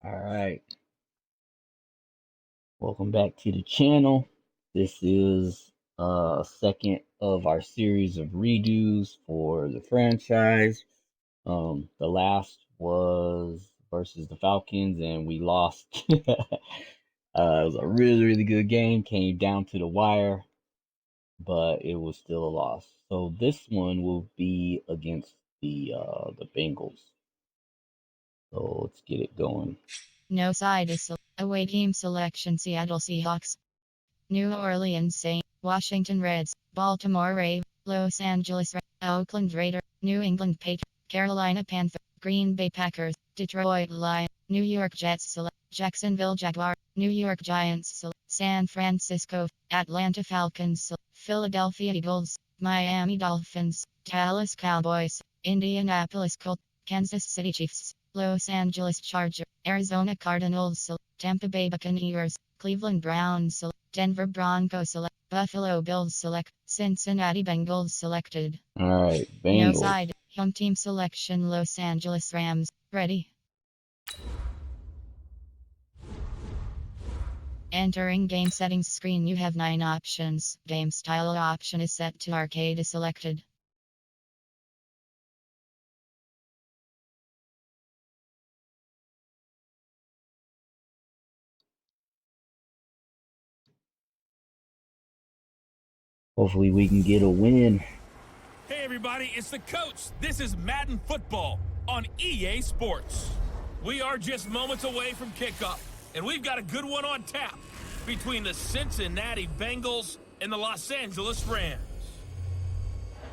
All right, welcome back to the channel. This is second of our series of redos for the franchise. The last was versus the Falcons, and we lost. It was a really good game. Came down to the wire, but it was still a loss. So this one will be against the Bengals. So let's get it going. No side is away team selection: Seattle Seahawks, New Orleans Saints, Washington Reds, Baltimore Ravens, Los Angeles Rams, Oakland Raiders, New England Patriots, Carolina Panthers, Green Bay Packers, Detroit Lions, New York Jets, Jacksonville Jaguars, New York Giants, San Francisco, Atlanta Falcons, Philadelphia Eagles, Miami Dolphins, Dallas Cowboys, Indianapolis Colts, Kansas City Chiefs, Los Angeles Chargers, Arizona Cardinals, Tampa Bay Buccaneers, Cleveland Browns, Denver Broncos, Buffalo Bills, Cincinnati Bengals selected. All right, Bengals. No side, home team selection: Los Angeles Rams. Ready. Entering game settings screen, you have 9 options. Game style option is set to arcade is selected. Hopefully we can get a win. Hey everybody, it's the coach. This is Madden Football on EA Sports. We are just moments away from kickoff, and we've got a good one on tap between the Cincinnati Bengals and the Los Angeles Rams.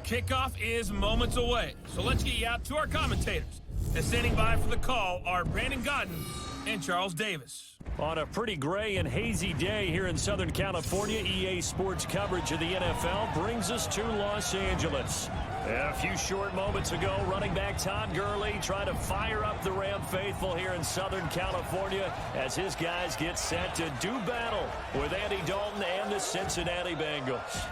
Kickoff is moments away, so let's get you out to our commentators. And standing by for the call are Brandon Godden and Charles Davis. On a pretty gray and hazy day here in Southern California, EA Sports coverage of the NFL brings us to Los Angeles. A few short moments ago, running back Todd Gurley tried to fire up the Ram faithful here in Southern California as his guys get set to do battle with Andy Dalton and the Cincinnati Bengals.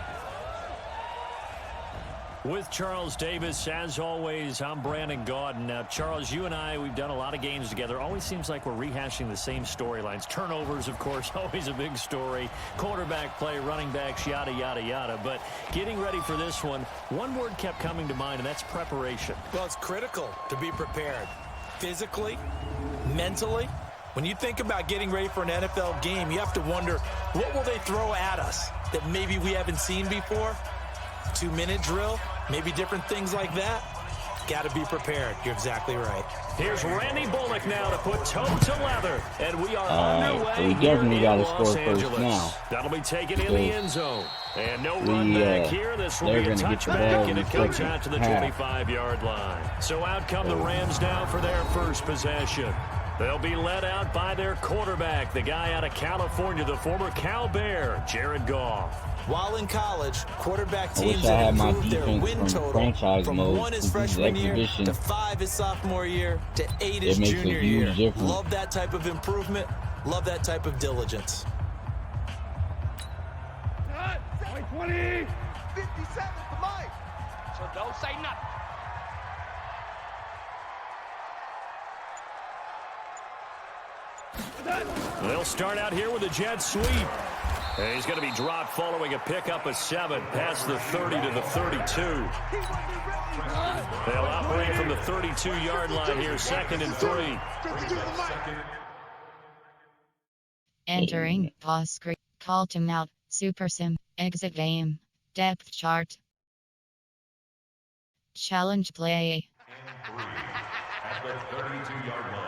With Charles Davis, as always, I'm Brandon Gaudin. Now, Charles, you and I, we've done a lot of games together. Always seems like we're rehashing the same storylines. Turnovers, of course, always a big story. Quarterback play, running backs, yada, yada, yada. But getting ready for this one word kept coming to mind, and that's preparation. Well, it's critical to be prepared physically, mentally. When you think about getting ready for an NFL game, you have to wonder, what will they throw at us that maybe we haven't seen before? 2-minute drill, maybe different things like that. Got to be prepared. You're exactly right. Here's Randy Bullock now to put toe to leather, and we are underway. So we definitely got to score first now. That'll be taken in the end zone. And no run back here. This will be a touchback, and it comes out to the 25-yard line. So out come the Rams now for their first possession. They'll be led out by their quarterback, the guy out of California, the former Cal Bear, Jared Goff. While in college, quarterback teams have improved their win total from 1 his freshman year to 5 his sophomore year to 8 his junior year. Love that type of improvement. Love that type of diligence. 20, 57 for Mike. So don't say nothing. They'll start out here with a jet sweep. And he's going to be dropped following a pickup of 7 past the 30 to the 32. They'll operate from the 32-yard line here, 2nd and 3. Entering pause screen, call timeout, super sim, exit game, depth chart, challenge play. And 3 at the 32-yard line.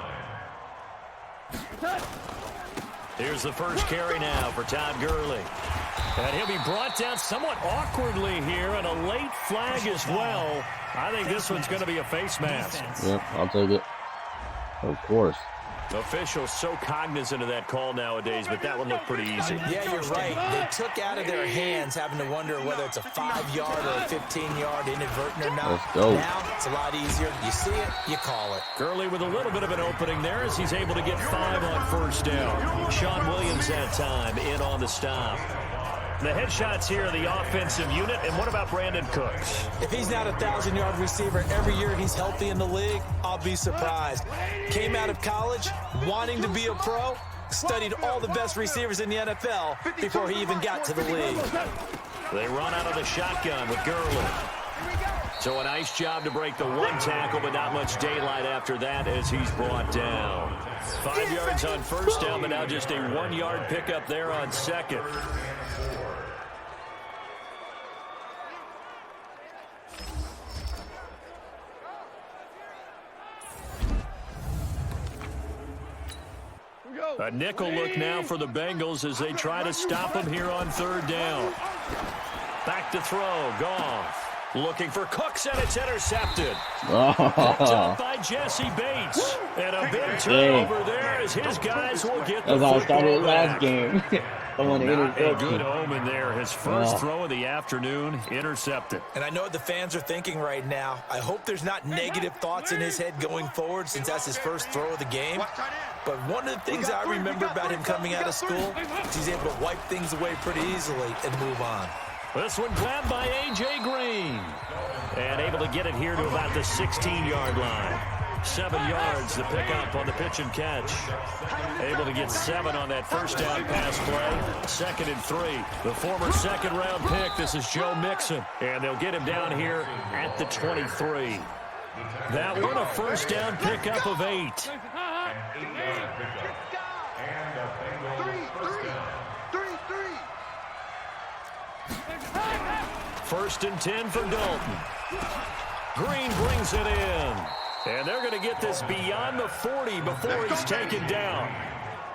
Here's the first carry now for Todd Gurley. And he'll be brought down somewhat awkwardly here, and a late flag as well. I think this one's going to be a face mask. Yep, I'll take it. Of course. Officials so cognizant of that call nowadays, but that one looked pretty easy. Yeah, you're right. They took out of their hands having to wonder whether it's a 5-yard or a 15-yard inadvertent or not. Let's go. Now it's a lot easier. You see it, you call it. Gurley with a little bit of an opening there as he's able to get 5 on first down. Sean Williams that time in on the stop. The headshots here are the offensive unit. And what about Brandon Cooks? If he's not a 1,000-yard receiver every year he's healthy in the league, I'll be surprised. Came out of college wanting to be a pro, studied all the best receivers in the NFL before he even got to the league. They run out of the shotgun with Gurley. So a nice job to break the one tackle, but not much daylight after that as he's brought down. 5 yards on first down, but now just a 1-yard pickup there on second. A nickel look now for the Bengals as they try to stop him here on third down. Back to throw, Goff. Looking for Cooks, and it's intercepted. Picked up by Jesse Bates. And a big turnover there as his guys will get the football back. That's how I started last game. Not a good omen there. His first throw of the afternoon, intercepted. And I know what the fans are thinking right now. I hope there's not negative thoughts in his head going forward since that's his first throw of the game. But one of the things I remember about him coming out of school is he's able to wipe things away pretty easily and move on. This one grabbed by A.J. Green. And able to get it here to about the 16-yard line. 7 yards to pick up on the pitch and catch. Able to get 7 on that first down pass play. 2nd and 3. The former second-round pick. This is Joe Mixon. And they'll get him down here at the 23. That one a first down pickup of 8. First and 10 for Dalton. Green brings it in. And they're going to get this beyond the 40 before he's taken down.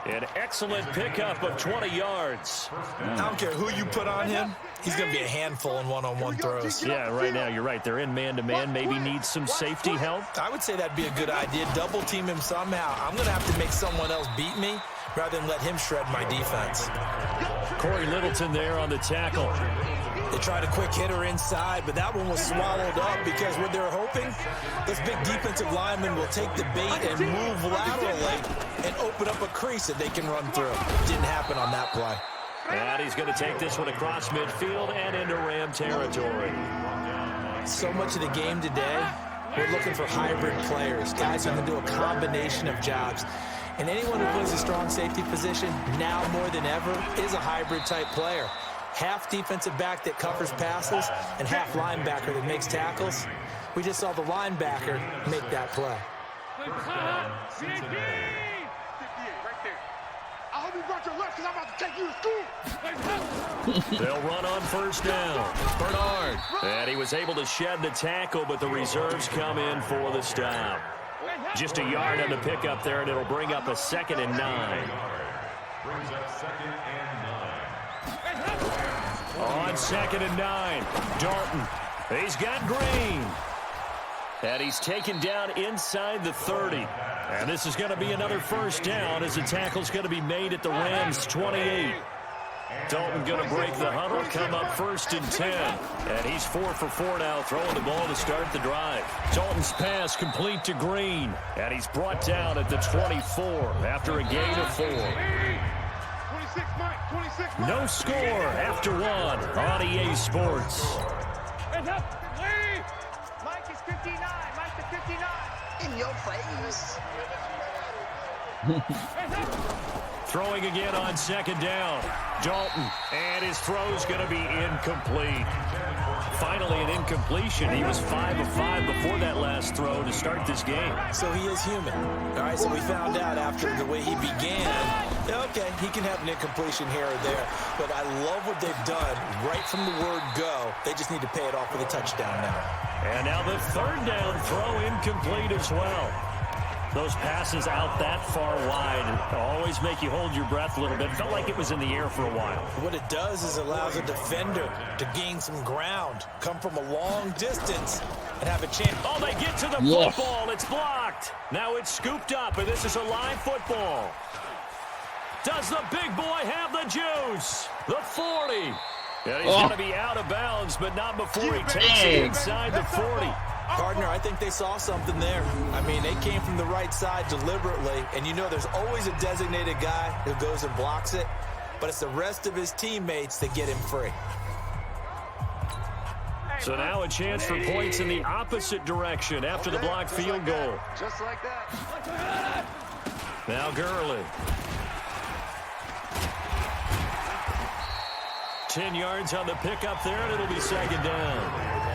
An excellent pickup of 20 yards. I don't care who you put on him. He's going to be a handful in one-on-one throws. Yeah, right now you're right. They're in man-to-man. Maybe needs some safety help. I would say that'd be a good idea. Double team him somehow. I'm going to have to make someone else beat me rather than let him shred my defense. Corey Littleton there on the tackle. They tried a quick hitter inside, but that one was swallowed up because what they're hoping, this big defensive lineman will take the bait and move laterally and open up a crease that they can run through. Didn't happen on that play. And he's going to take this one across midfield and into Ram territory. So much of the game today, we're looking for hybrid players, guys who can do a combination of jobs. And anyone who plays a strong safety position, now more than ever, is a hybrid type player. Half defensive back that covers passes and half linebacker that makes tackles. We just saw the linebacker make that play. I hope you brought your lunch because I'm about to take you to school. They'll run on first down. Bernard. And he was able to shed the tackle, but the reserves come in for the stop. Just a yard on the pickup there, and it'll bring up a 2nd and 9. Brings up 2nd and 9. On 2nd and 9, Dalton. He's got Green. And he's taken down inside the 30. And this is going to be another first down as the tackle's going to be made at the Rams' 28. Dalton going to break the huddle, come up 1st and 10. And he's 4 for 4 now, throwing the ball to start the drive. Dalton's pass complete to Green. And he's brought down at the 24 after a gain of 4. No score after 1 on EA Sports. Mike is 59. Mike is 59. In your face. Throwing again on 2nd down. Dalton, and his throw's going to be incomplete. Finally, an incompletion. He was 5 of 5 before that last throw to start this game. So he is human. All right, so we found out after the way he began, okay, he can have an incompletion here or there. But I love what they've done right from the word go. They just need to pay it off with a touchdown now. And now the 3rd down throw incomplete as well. Those passes out that far wide always make you hold your breath a little bit. Felt like it was in the air for a while. What it does is allows a defender to gain some ground, come from a long distance, and have a chance. Oh, they get to the football. It's blocked. Now it's scooped up, and this is a live football. Does the big boy have the juice? The 40. And he's going to be out of bounds, but not before he takes it inside the 40. Gardner, I think they saw something there. I mean, they came from the right side deliberately, and you know there's always a designated guy who goes and blocks it. but it's the rest of his teammates that get him free. So now a chance for points in the opposite direction after the blocked field goal. Just like that. Now Gurley. 10 yards on the pickup there, and it'll be second down.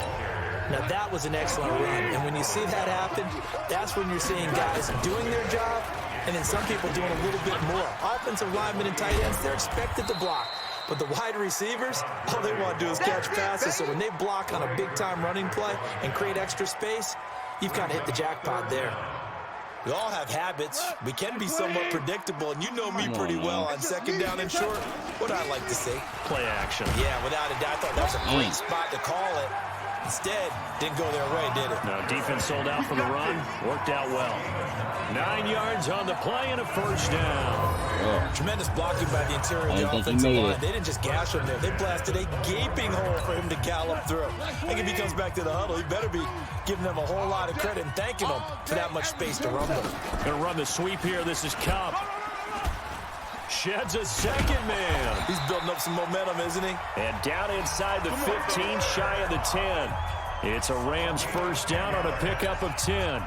Now that was an excellent run, and when you see that happen, that's when you're seeing guys doing their job, and then some people doing a little bit more. Offensive linemen and tight ends, they're expected to block. But the wide receivers, all they want to do is catch passes. So when they block on a big-time running play and create extra space, you've kind of hit the jackpot there. We all have habits. We can be somewhat predictable, and you know me pretty well on second down and short. What I like to see. Play action. Yeah, without a doubt. I thought that was a great spot to call it. Instead, didn't go their way, did it? No, defense sold out for the run. Worked out well. 9 yards on the play and a first down. Tremendous blocking by the interior of the offensive line. They didn't just gash him there. They blasted a gaping hole for him to gallop through. I think if he comes back to the huddle, he better be giving them a whole lot of credit and thanking them for that much space to run them. Going to run the sweep here. This is Cup. Sheds a second man. He's building up some momentum, isn't he? And down inside the 15, shy of the 10. It's a Rams first down on a pickup of 10.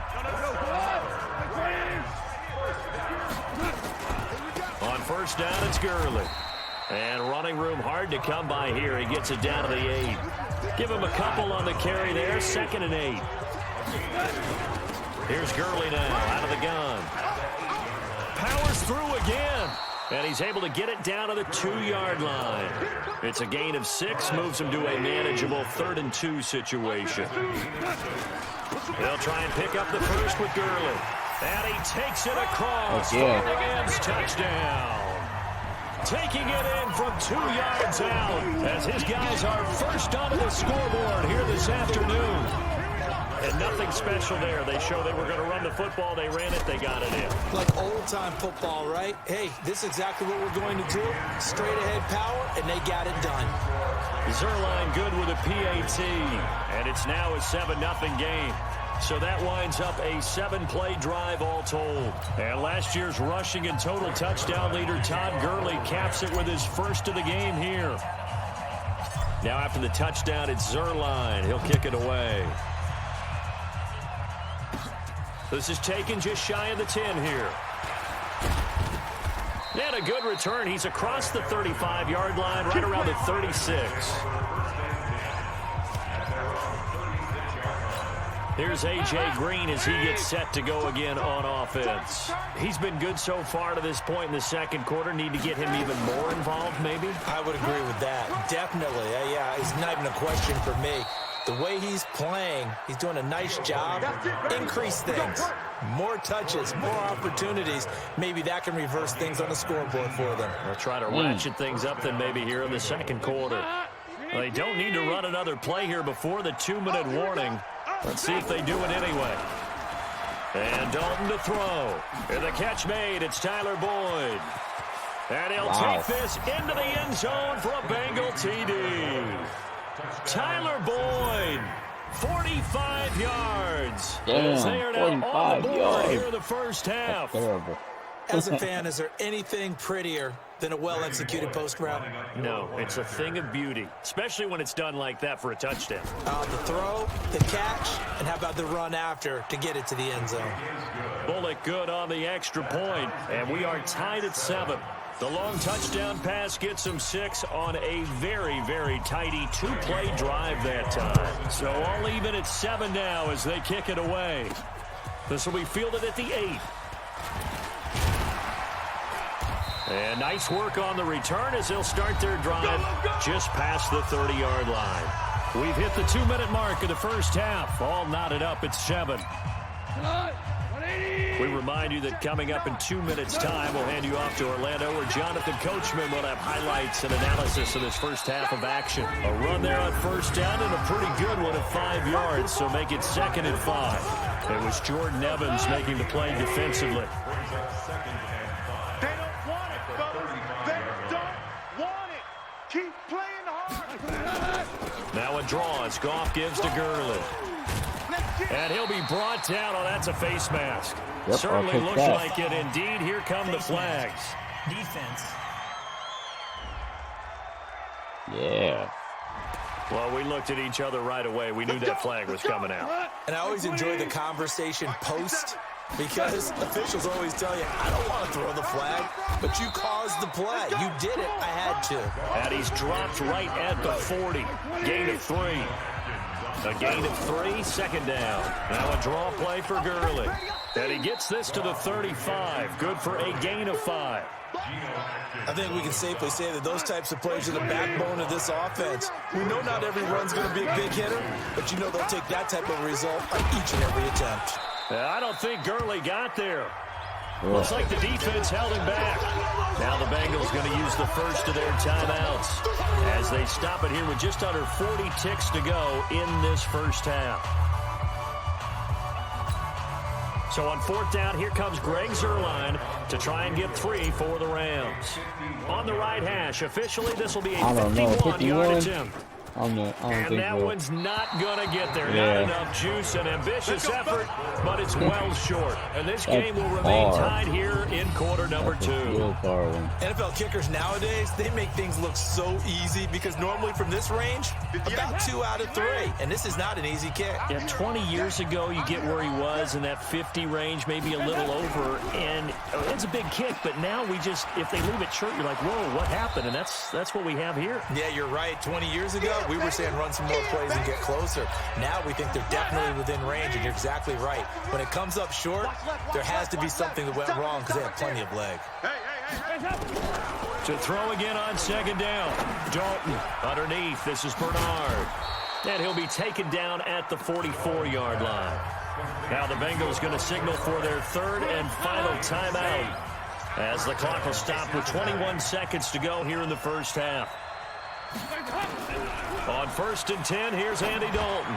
On first down, it's Gurley. And running room hard to come by here. He gets it down to the 8. Give him a couple on the carry there. 2nd and 8. Here's Gurley now out of the gun. Powers through again. And he's able to get it down to the 2-yard line. It's a gain of 6, moves him to a manageable 3rd and 2 situation. They'll try and pick up the first with Gurley. And he takes it across for the Rams touchdown. Taking it in from 2 yards out as his guys are first onto the scoreboard here this afternoon. And nothing special there. They show they were going to run the football. They ran it. They got it in. Like old-time football, right? Hey, this is exactly what we're going to do. Straight-ahead power, and they got it done. Zerline good with a PAT. And it's now a 7-0 game. So that winds up a 7-play drive all told. And last year's rushing and total touchdown leader Todd Gurley caps it with his first of the game here. Now after the touchdown, it's Zerline. He'll kick it away. This is taken just shy of the 10 here. And a good return. He's across the 35-yard line, right around the 36. Here's A.J. Green as he gets set to go again on offense. He's been good so far to this point in the second quarter. Need to get him even more involved, maybe? I would agree with that. Definitely. Yeah, it's not even a question for me. The way he's playing, he's doing a nice job. Increase things. More touches, more opportunities. Maybe that can reverse things on the scoreboard for them. They'll try to ratchet things up then maybe here in the second quarter. Well, they don't need to run another play here before the 2-minute warning. Let's see if they do it anyway. And Dalton to throw. And the catch made. It's Tyler Boyd. And he'll take this into the end zone for a Bengal TD. Tyler Boyd, 45 yards. Damn, they are now 45 on the board yards. here in the first half. That's terrible. As a fan, is there anything prettier than a well-executed post route? No, it's a thing of beauty, especially when it's done like that for a touchdown. The throw, the catch, and how about the run after to get it to the end zone? Bullock good on the extra point, and we are tied at 7. The long touchdown pass gets him 6 on a very, very tidy 2-play drive that time. So all even at 7 now as they kick it away. This will be fielded at the 8. And nice work on the return as they'll start their drive just past the 30-yard line. We've hit the 2-minute mark of the first half. All knotted up at 7. We remind you that coming up in 2 minutes' time, we'll hand you off to Orlando, where Jonathan Coachman will have highlights and analysis of this first half of action. A run there on first down and a pretty good one at 5 yards, so make it 2nd and 5. It was Jordan Evans making the play defensively. They don't want it, fellas. They don't want it. Keep playing hard. Now a draw as Goff gives to Gurley. And he'll be brought down. Oh, that's a face mask. Yep, certainly looks that. like it indeed. Here come the flags. Defense. Yeah. Well, we looked at each other right away. We knew that flag was coming out. And I always enjoy the conversation post because officials always tell you, I don't want to throw the flag, but you caused the play. You did it. I had to. And he's dropped right at the 40. Gain of 3. A gain of 3, second down. Now a draw play for Gurley. And he gets this to the 35. Good for a gain of 5. I think we can safely say that those types of plays are the backbone of this offense. We know not every run's going to be a big hitter, but you know they'll take that type of result on each and every attempt. I don't think Gurley got there. Looks like the defense held him back. Now the Bengals going to use the first of their timeouts as they stop it here with just under 40 ticks to go in this first half. So on fourth down, here comes Greg Zuerlein to try and get 3 for the Rams. On the right hash, officially this will be a 51-yard attempt. And that one's not going to get there. Not enough juice and ambitious effort, but it's well short. And this game will remain tied here in quarter number 2. NFL kickers nowadays, they make things look so easy because normally from this range, about 2 out of 3. And this is not an easy kick. Yeah, 20 years ago, you get where he was in that 50 range, maybe a little over. And it's a big kick, but now we just, if they leave it short, you're like, whoa, what happened? And that's what we have here. Yeah, you're right. 20 years ago, we were saying run some more plays and get closer. Now we think they're definitely within range, and you're exactly right. When it comes up short, there has to be something that went wrong because they have plenty of leg. To throw again on second down. Dalton underneath. This is Bernard. And he'll be taken down at the 44-yard line. Now the Bengals going to signal for their third and final timeout as the clock will stop with 21 seconds to go here in the first half. On 1st and 10, here's Andy Dalton.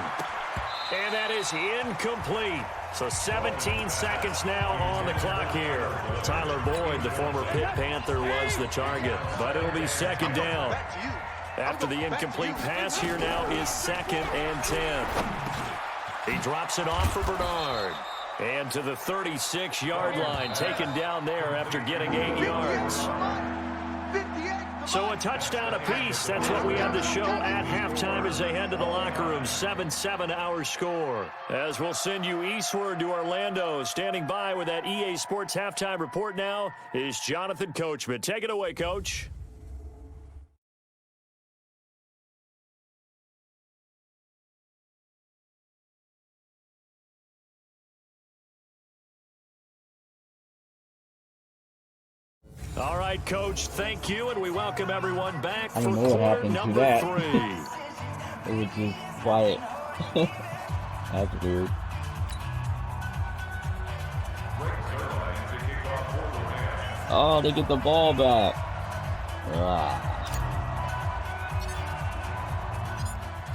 And that is incomplete. So 17 seconds now on the clock here. Tyler Boyd, the former Pitt Panther, was the target. But it'll be second down. After the incomplete pass, here now is 2nd and 10. He drops it off for Bernard. And to the 36-yard line, taken down there after getting 8 yards. So a touchdown apiece. That's what we have to show at halftime as they head to the locker room. 7-7 our score. As we'll send you eastward to Orlando. Standing by with that EA Sports halftime report now is Jonathan Coachman. Take it away, Coach. All right, Coach, thank you, and we welcome everyone back for quarter number 3. It was just quiet. That's weird. Oh, they get the ball back.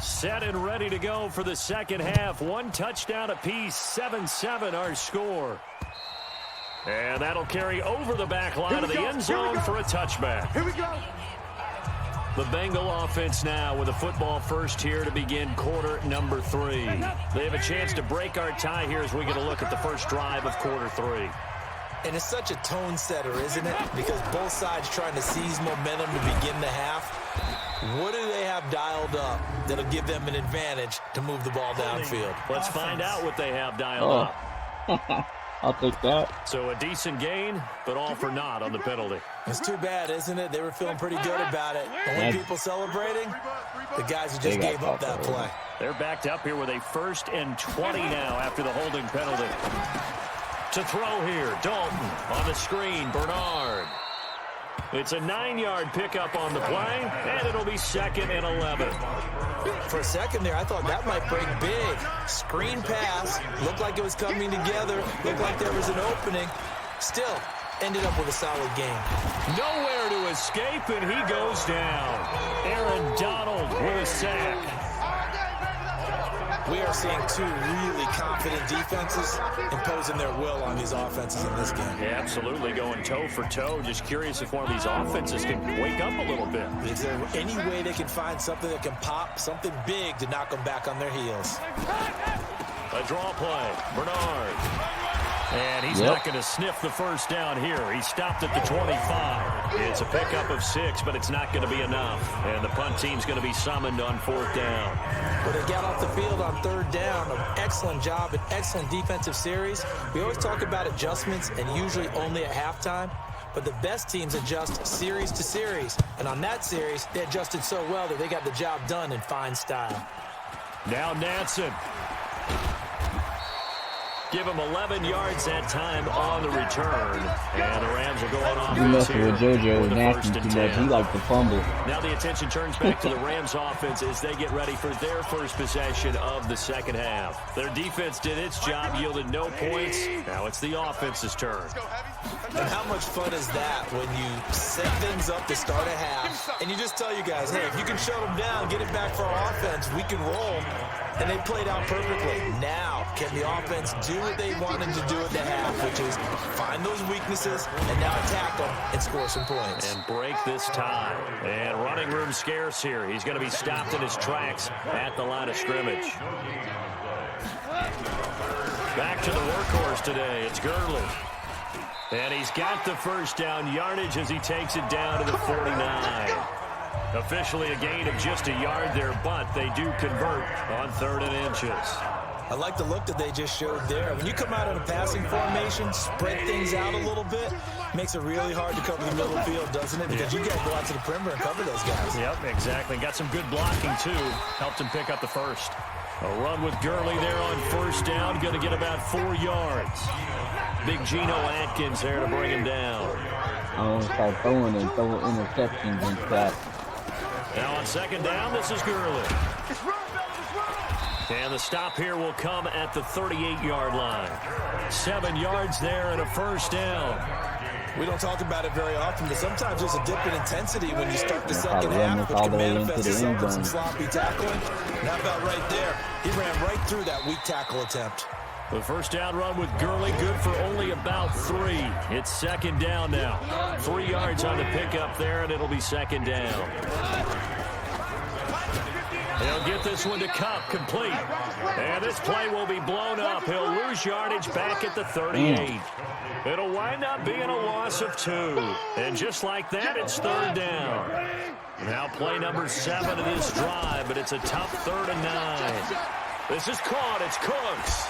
Set and ready to go for the second half. 1 touchdown apiece, 7-7 our score. And that'll carry over the back line of the end zone for a touchback. Here we go. The Bengal offense now with a football first here to begin quarter number 3. They have a chance to break our tie here as we get a look at the first drive of quarter 3. And it's such a tone setter, isn't it? Because both sides trying to seize momentum to begin the half. What do they have dialed up that'll give them an advantage to move the ball downfield? Let's find out what they have dialed up. I'll take that. So a decent gain, but all for naught on the penalty. It's too bad, isn't it? They were feeling pretty good about it. And when people celebrating, the guys who just gave up that play. They're backed up here with a 1st and 20 now after the holding penalty. To throw here, Dalton on the screen, Bernard. It's a 9-yard pickup on the play, and it'll be 2nd and 11. For a second there, I thought that might break big. Screen pass, looked like it was coming together, looked like there was an opening. Still, ended up with a solid game. Nowhere to escape, and he goes down. Aaron Donald with a sack. We are seeing 2 really confident defenses imposing their will on these offenses in this game. Yeah, absolutely, going toe for toe. Just curious if one of these offenses can wake up a little bit. Is there any way they can find something that can pop, something big to knock them back on their heels? A draw play, Bernard. And he's not going to sniff the first down here. He stopped at the 25. It's a pickup of 6, but it's not going to be enough. And the punt team's going to be summoned on 4th down. Well, they got off the field on 3rd down. An excellent job, an excellent defensive series. We always talk about adjustments, and usually only at halftime. But the best teams adjust series to series. And on that series, they adjusted so well that they got the job done in fine style. Now Nansen. Give him 11 yards that time on the return. And the Rams are going on. You messing with JoJo and Nasty too much. He likes to fumble. Now the attention turns back to the Rams offense as they get ready for their first possession of the second half. Their defense did its job, yielded no points. Now it's the offense's turn. And how much fun is that when you set things up to start a half and you just tell you guys, hey, if you can shut them down, get it back for our offense, we can roll. And they played out perfectly. Now, can the offense do what they wanted to do at the half, which is find those weaknesses and now attack them and score some points. And break this tie. And running room scarce here. He's going to be stopped in his tracks at the line of scrimmage. Back to the workhorse today. It's Gurley. And he's got the first down yardage as he takes it down to the 49. Officially a gain of just a yard there, but they do convert on 3rd and inches. I like the look that they just showed there. When you come out in a passing formation, spread things out a little bit, makes it really hard to cover the middle field, doesn't it? Because you got to go out to the perimeter and cover those guys. Yep, exactly. Got some good blocking, too. Helped him pick up the first. A run with Gurley there on 1st down. Going to get about 4 yards. Big Geno Atkins there to bring him down. I want to start throwing and throw interceptions and stuff. Now on 2nd down, this is Gurley. And the stop here will come at the 38-yard line. 7 yards there and a 1st down. We don't talk about it very often, but sometimes there's a dip in intensity when you start the second half, which can manifest itself in some sloppy tackling. And how about right there? He ran right through that weak tackle attempt. The 1st down run with Gurley, good for only about 3. It's 2nd down now. 3 yards on the pickup there, and it'll be 2nd down. He'll get this one to Cup, complete. And this play will be blown up. He'll lose yardage back at the 38. It'll wind up being a loss of 2. And just like that, it's 3rd down. Now play number 7 of this drive, but it's a tough 3rd and 9. This is caught. It's Cooks.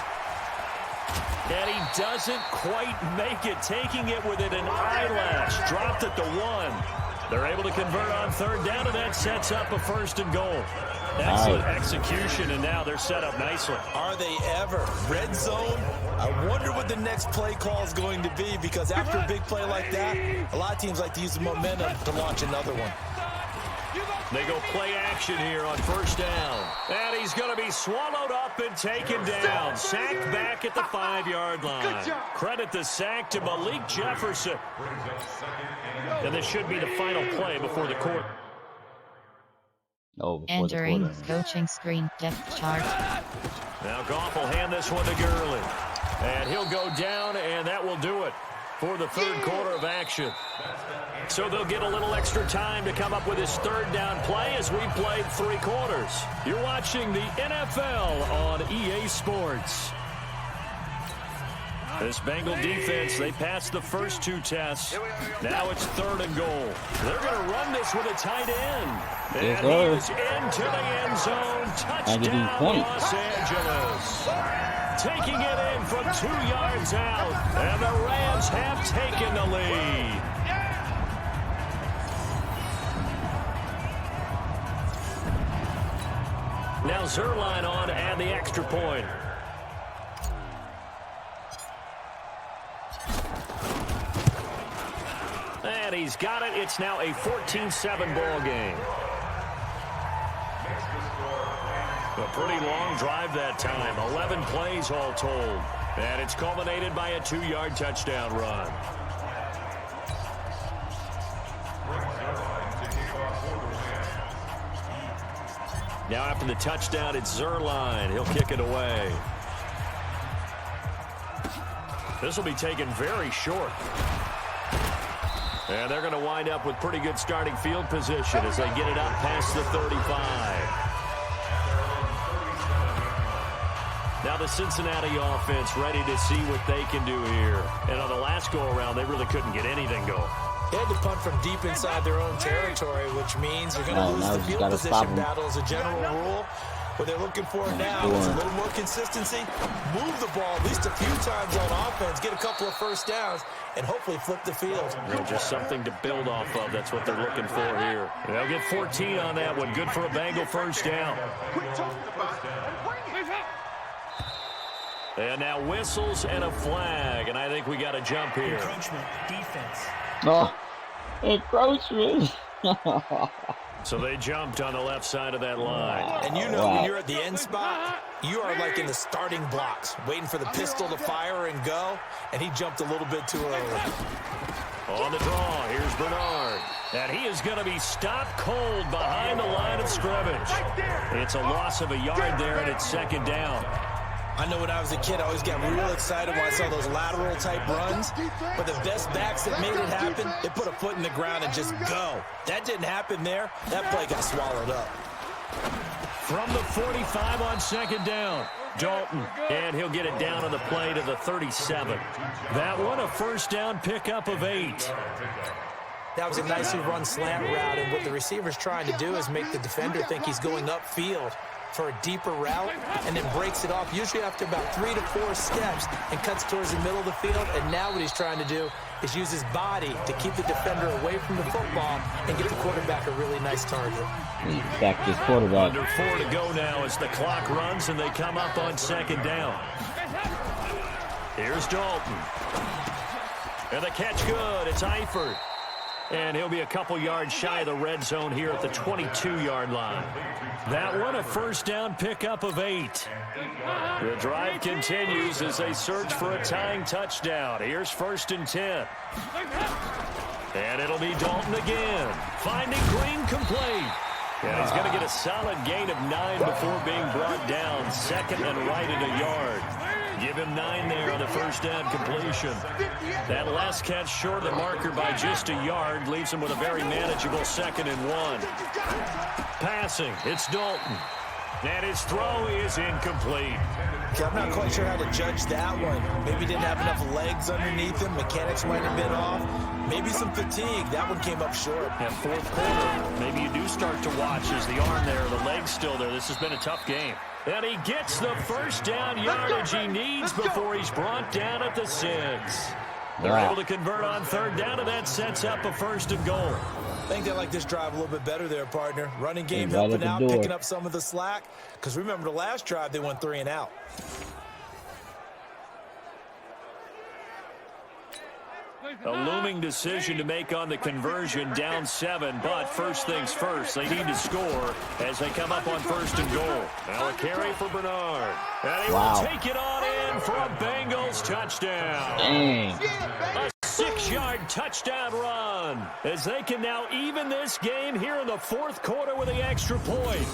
And he doesn't quite make it, taking it within an eyelash. Dropped at the 1. They're able to convert on 3rd down, and that sets up a 1st and goal. Excellent execution, and now they're set up nicely. Are they ever? Red zone? I wonder what the next play call is going to be, because after a big play like that, a lot of teams like to use the momentum to launch another one. They go play action here on 1st down. And he's going to be swallowed up and taken down. Sacked back at the 5-yard line. Credit the sack to Malik Jefferson. And this should be the final play before the quarter. Entering coaching screen depth chart. Now Goff will hand this one to Gurley. And he'll go down, and that will do it for the 3rd quarter of action. So they'll get a little extra time to come up with his 3rd down play as we played 3 quarters. You're watching the NFL on EA Sports. This Bengal defense, they passed the first 2 tests. Now it's 3rd and goal. They're going to run this with a tight end. And he is into the end zone. Touchdown, Los Angeles. Taking it in from 2 yards out. And the Rams have taken the lead. Now Zerline on and the extra point. And he's got it. It's now a 14-7 ball game. A pretty long drive that time. 11 plays all told. And it's culminated by a 2-yard touchdown run. Now after the touchdown, it's Zerline. He'll kick it away. This will be taken very short. And they're going to wind up with pretty good starting field position as they get it up past the 35. Now the Cincinnati offense ready to see what they can do here. And on the last go-around, they really couldn't get anything going. They had to punt from deep inside their own territory, which means they're going to lose the field position battle as a general rule. What they're looking for now is a little more consistency, move the ball at least a few times on offense, get a couple of first downs, and hopefully flip the field. Just something to build off of. That's what they're looking for here. They'll get 14 on that one. Good for a Bengal first down. And now whistles and a flag, and I think we got a jump here. Encroachment, defense. Oh, encroachment. So they jumped on the left side of that line. And you know when you're at the end spot, you are like in the starting blocks, waiting for the pistol to fire and go, and he jumped a little bit too early. On the draw, here's Bernard. And he is going to be stopped cold behind the line of scrimmage. It's a loss of a yard there, and it's second down. I know when I was a kid, I always got real excited when I saw those lateral-type runs. But the best backs that made it happen, they put a foot in the ground and just go. That didn't happen there. That play got swallowed up. From the 45 on second down, Dalton. And he'll get it down on the play to the 37. That one a first down pickup of 8. That was a nicely run slant route, and what the receiver's trying to do is make the defender think he's going upfield for a deeper route, and then breaks it off usually after about 3 to 4 steps and cuts towards the middle of the field. And now what he's trying to do is use his body to keep the defender away from the football and get the quarterback a really nice target. Back this quarterback. Under 4 to go now as the clock runs and they come up on second down. Here's Dalton. And the catch good. It's Eifert. And he'll be a couple yards shy of the red zone here at the 22-yard line. That one a first down pickup of 8. The drive continues as they search for a tying touchdown. Here's 1st and 10. And it'll be Dalton again. Finding Green complete. And he's going to get a solid gain of 9 before being brought down. Second and right at a yard. Give him 9 there on the first down completion. That last catch short of the marker by just a yard leaves him with a very manageable 2nd and 1. Passing, it's Dalton. And his throw is incomplete. I'm not quite sure how to judge that one. Maybe he didn't have enough legs underneath him. Mechanics might have been off. Maybe some fatigue. That one came up short. And 4th quarter, maybe you do start to watch as the arm there, the leg's still there. This has been a tough game. And he gets the first down yardage he needs before he's brought down at the 6. They're able to convert on 3rd down, and that sets up a 1st and goal. I think they like this drive a little bit better there, partner. Running game helping out, picking up some of the slack. Because remember the last drive, they went 3 and out. A looming decision to make on the conversion, down 7. But first things first, they need to score as they come up on 1st and goal. Now a carry for Bernard. And he will take it on in for a Bengals touchdown. A 6-yard touchdown run as they can now even this game here in the 4th quarter with the extra point.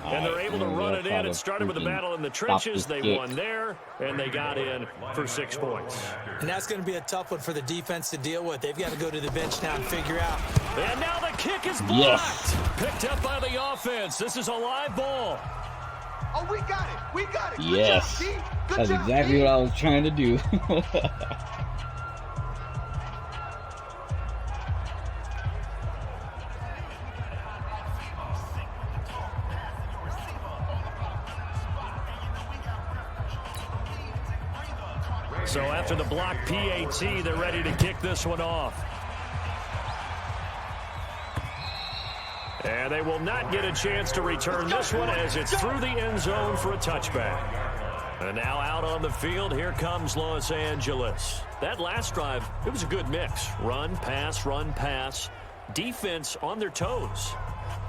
And they're able to run it in. It started with a battle in the trenches. They won there, and they got in for 6 points. And that's going to be a tough one for the defense to deal with. They've got to go to the bench now and figure out. And now the kick is blocked. Picked up by the offense. This is a live ball. Oh, we got it. We got it. Yes. Good job, D. That's exactly what I was trying to do. So after the block PAT, they're ready to kick this one off. And they will not get a chance to return this one as it's through the end zone for a touchback. And now out on the field, here comes Los Angeles. That last drive, it was a good mix. Run, pass, defense on their toes.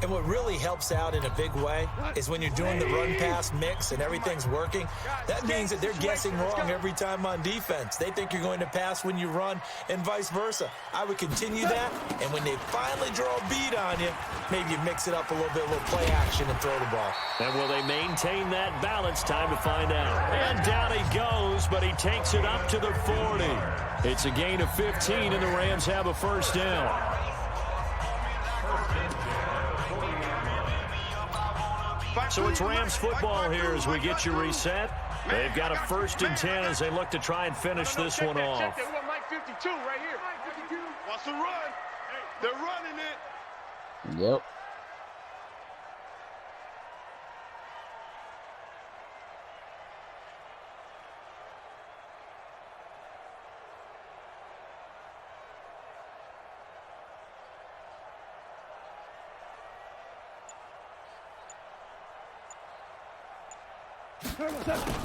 And what really helps out in a big way is when you're doing the run-pass mix and everything's working, that means that they're guessing wrong every time on defense. They think you're going to pass when you run and vice versa. I would continue that, and when they finally draw a beat on you, maybe you mix it up a little bit, a little play action and throw the ball. And will they maintain that balance? Time to find out. And down he goes, but he takes it up to the 40. It's a gain of 15, and the Rams have a first down. So it's Rams football here as we get you reset. They've got a 1st and 10 as they look to try and finish this one off. We got Mike 52 right here. Mike 52 wants to run. They're running it. Yep.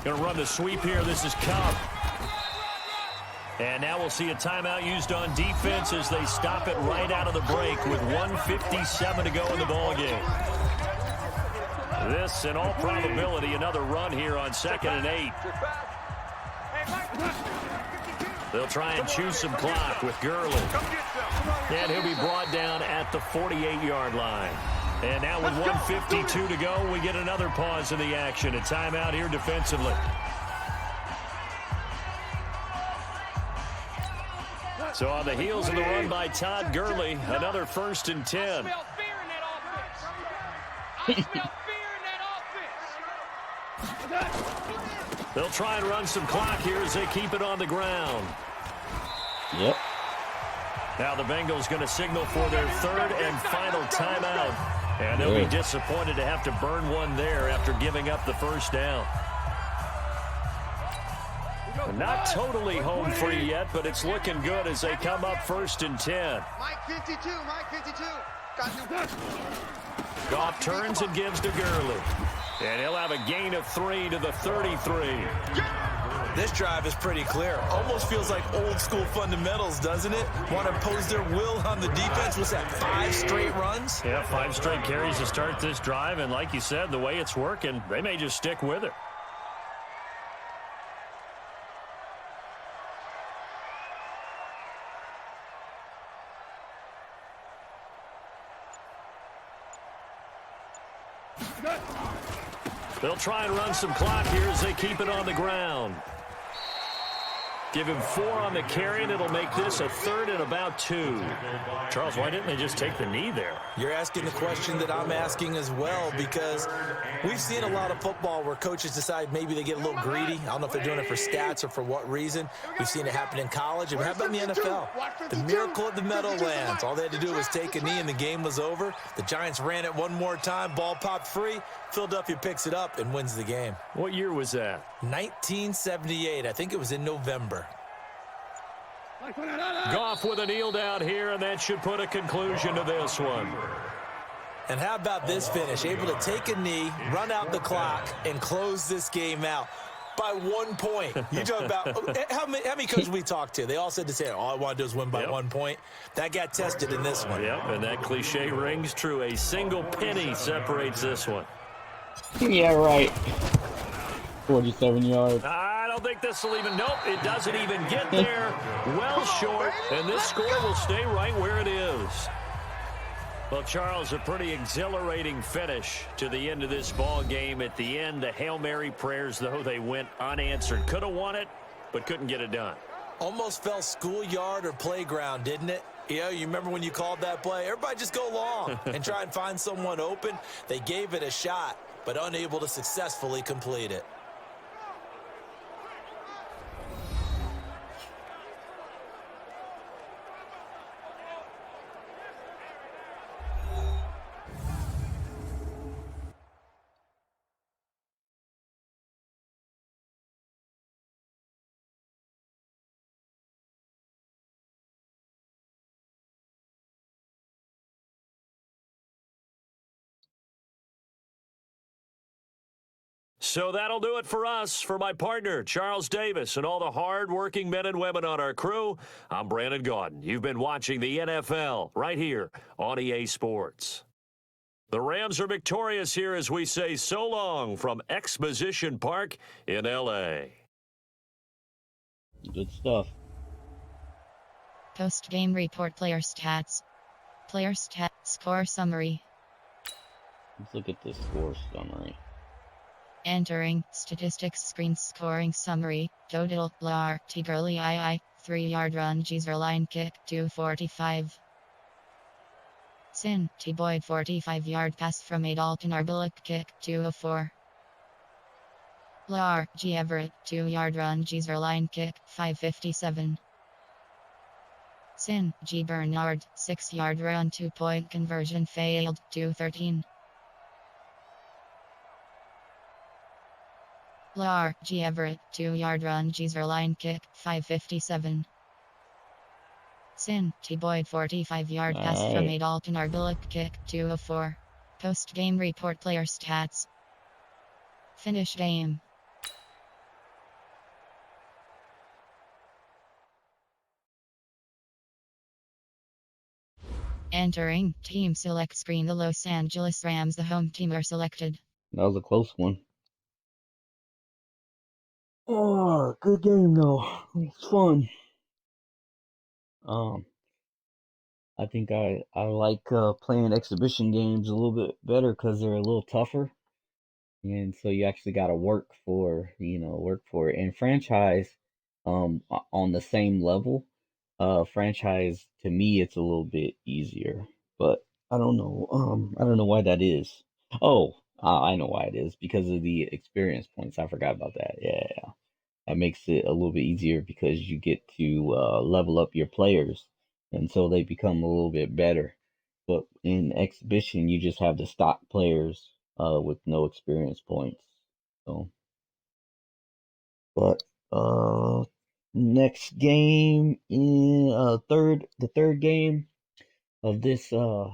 Going to run the sweep here. This is Cobb. And now we'll see a timeout used on defense as they stop it right out of the break with 1:57 to go in the ballgame. This, in all probability, another run here on 2nd and 8. They'll try and chew some clock with Gurley. And he'll be brought down at the 48-yard line. And now with 1:52 to go, we get another pause in the action. A timeout here defensively. So on the heels of the run by Todd Gurley, another 1st and 10. I smell fear in that offense. I smell fear in that offense. They'll try and run some clock here as they keep it on the ground. Yep. Now the Bengals going to signal for their 3rd and final timeout. And they'll be disappointed to have to burn one there after giving up the 1st down. Not totally home free yet, but it's looking good as they come up 1st and 10. Mike 52, Mike 52. Got you. Goff turns and gives to Gurley. And he'll have a gain of 3 to the 33. This drive is pretty clear. Almost feels like old school fundamentals, doesn't it? Want to impose their will on the defense. What's that, 5 straight runs? Yeah, 5 straight carries to start this drive. And like you said, the way it's working, they may just stick with it. They'll try and run some clock here as they keep it on the ground. Give him 4 on the carry, and it'll make this a 3rd and about 2. Charles, why didn't they just take the knee there? You're asking the question that I'm asking as well, because we've seen a lot of football where coaches decide maybe they get a little greedy. I don't know if they're doing it for stats or for what reason. We've seen it happen in college. And how about in the NFL? The miracle of the Meadowlands. All they had to do was take a knee and the game was over. The Giants ran it one more time. Ball popped free. Philadelphia picks it up and wins the game. What year was that? 1978. I think it was in November. Goff with a kneel down here, and that should put a conclusion to this one. And how about this finish? Able to take a knee, run out the clock, and close this game out by 1 point. You talk about how many coaches we talked to? They all said the same. All I want to do is win by 1 point. That got tested in this one. Yep, and that cliche rings true. A single penny separates this one. Yeah, right. 47 yards. I don't think this will even, nope, it doesn't even get there. Well short, and this score will stay right where it is. Well, Charles, a pretty exhilarating finish to the end of this ball game. At the end, the Hail Mary prayers, though, they went unanswered. Could have won it, but couldn't get it done. Almost felt schoolyard or playground, didn't it? Yeah, you remember when you called that play? Everybody just go long and try and find someone open. They gave it a shot, but unable to successfully complete it. So that'll do it for us. For my partner, Charles Davis, and all the hard-working men and women on our crew, I'm Brandon Gaudin. You've been watching the NFL right here on EA Sports. The Rams are victorious here as we say so long from Exposition Park in L.A. Good stuff. Post-game report. Player stats. Player stats. Score summary. Let's look at this score summary. Entering statistics screen. Scoring summary. Total Blar T Gurley II 3-yard run. Geezer line kick 245. Sin T Boyd 45-yard pass from Adalton Arbalik kick 204. B.O.G Everett, 2-yard run, Geezer line kick, 5:57. Sin, G. Bernard, 6-yard run, 2-point conversion failed, 2:13. B.O.G Everett, 2-yard run, Geezer line kick, 5:57. Sin, T. Boyd, 45-yard pass All from right. a Dalton Arbolick kick, 2:04. Post-game report player stats. Finish game. Entering team select screen. The Los Angeles Rams, the home team, are selected. That was a close one. Oh, good game though. It was fun. I think I like playing exhibition games a little bit better because they're a little tougher, and so you actually got to work for it. And franchise, on the same level, franchise to me it's a little bit easier, but I don't know why that is. Oh, I know why it is because of the experience points. I forgot about that. Yeah, that makes it a little bit easier because you get to level up your players until they become a little bit better. But in exhibition, you just have the stock players with no experience points. So, but next game in the third game of this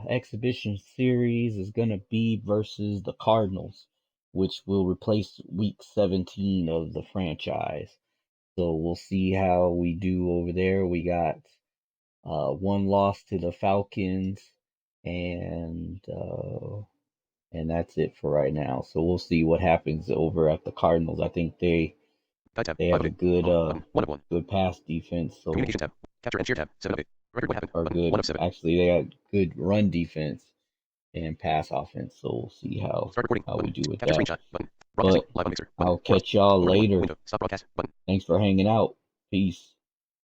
exhibition series is gonna be versus the Cardinals, which will replace week 17 of the franchise. So we'll see how we do over there. We got one loss to the Falcons, and that's it for right now. So we'll see what happens over at the Cardinals. I think they have a good pass defense. So Communication tab. Capture and share tab. 7 of 8. Record what happened. or Button. good. 1 of 7. Actually, they got good run defense and pass offense. So we'll see Start recording. how we Button. do with Capture that. screenshot. Button. Broadcasting. But Live on Mixer. Button. I'll Forest. catch y'all Overlay 1. later. Window. Stop broadcast. Button. Thanks for hanging out. Peace.